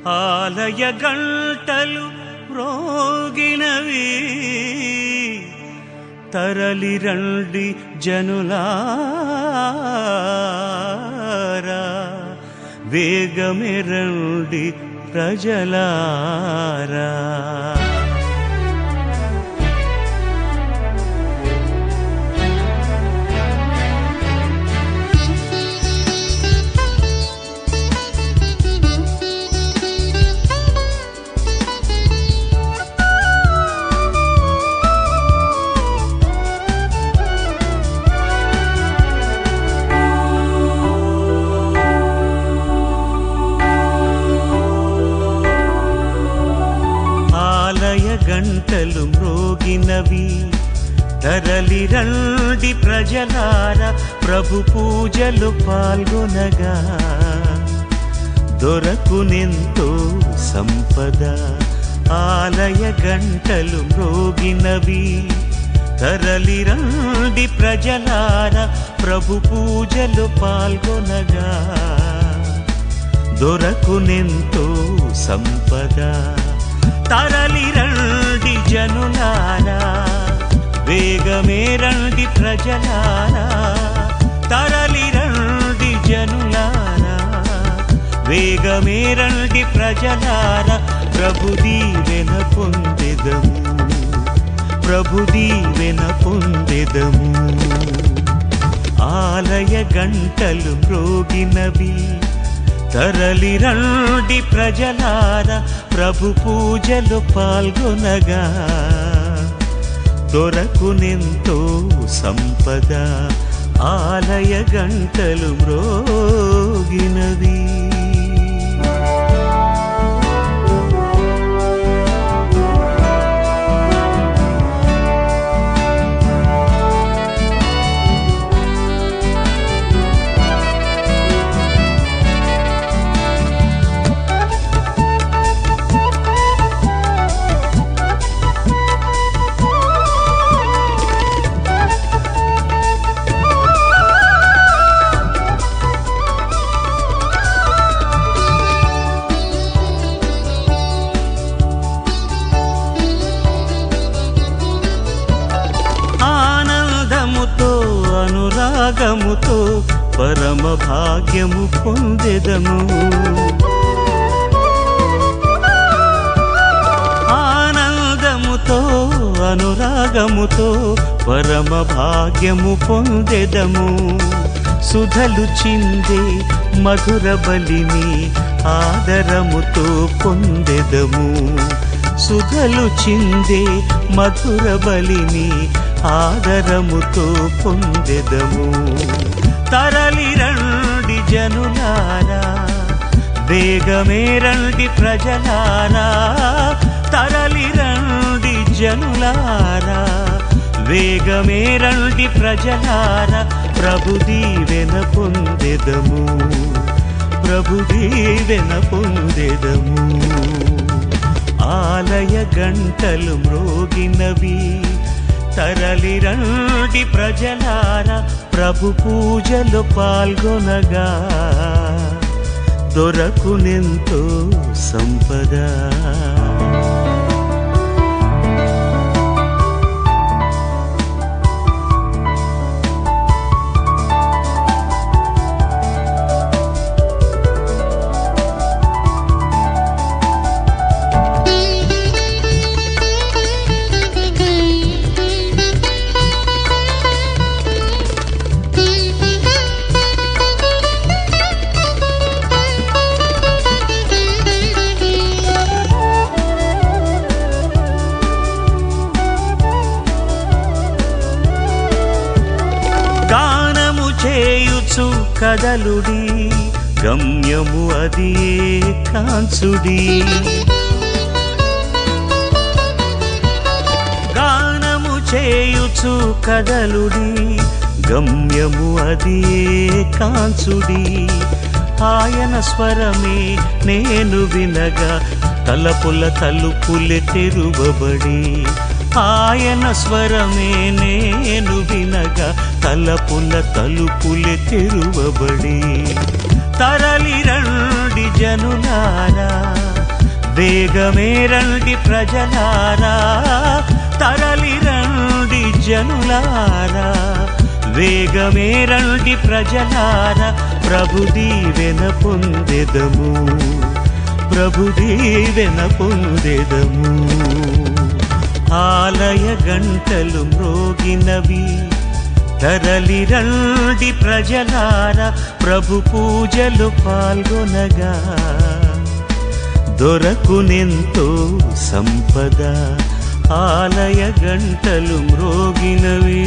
ఆలయ గంటలు మ్రోగినవి, తరలి రండి జనులారా, వేగమే రండి ప్రజలారా. గంటలు మ్రోగినవి, తరలి రండి ప్రజలారా, ప్రభు పూజలు పాల్గొనగా, దొరకునెంతో సంపద. ఆలయ గంటలు మ్రోగినవి, తరలి రండి ప్రజలారా, ప్రభు పూజలు పాల్గొనగా, దొరకునెంతో సంపద. తరలి రండి జనులారా, వేగమే రండి ప్రజలారా, తరలి రండి జనులారా, వేగమే రండి ప్రజలారా, ప్రభు దీవెన పొందెదము, ప్రభు దీవెన పొందెదము. ఆలయ గంటలు మ్రోగినవి, తరలి రండి ప్రజలారా, ప్రభు పూజలు పాల్గొనగా, దొరకునెంతో సంపద. ఆలయ గంటలు మ్రోగినవి. అనురాగముతో పరమ భాగ్యము పొందెదము, ఆనందముతో అనురాగముతో పరమ భాగ్యము పొందెదము. సుధలు చిందే మధుర బలిని ఆదరముతో పొందెదము, సుధలు చిందే మధుర బలిని ఆదరముతో పొందెదము. తరలి రండి జనులారా, వేగమే రండి ప్రజలారా, తరలి రండి జనులారా, వేగమే రండి ప్రజలారా, ప్రభు దీవెన పొందెదము, ప్రభు దీవెన పొందెదము. ఆలయ గంటలు మ్రోగినవి, తరలి రండి ప్రజలారా, ప్రభు పూజలు పాల్గొనగా, దొరకునెంతో సంపద. గానము చేయుచు కదలుడి, గమ్యము అది కాంచుడి. గానము చేయుచు కదలుడి, గమ్యము అది కాంచుడి. ఆయన స్వరమే నేను వినగా, తలపుల తలుపులే తెరువబడి. ఆయన స్వరమే నేను వినగా, తలపుల తలుపులే తెరువబడి. తరలి రండి జనులారా, వేగమే రండి ప్రజలారా, తరలి రండి జనులారా, వేగమే రండి ప్రజలారా, ప్రభు దీవెన పొందెదము, ప్రభు దీవెన పొందెదము. ఆలయ గంటలు మ్రోగినవి, తరలి రండి ప్రజలారా, ప్రభు పూజలు పాల్గొనగా దొరకునెంతో సంపద. ఆలయ గంటలు మ్రోగినవి.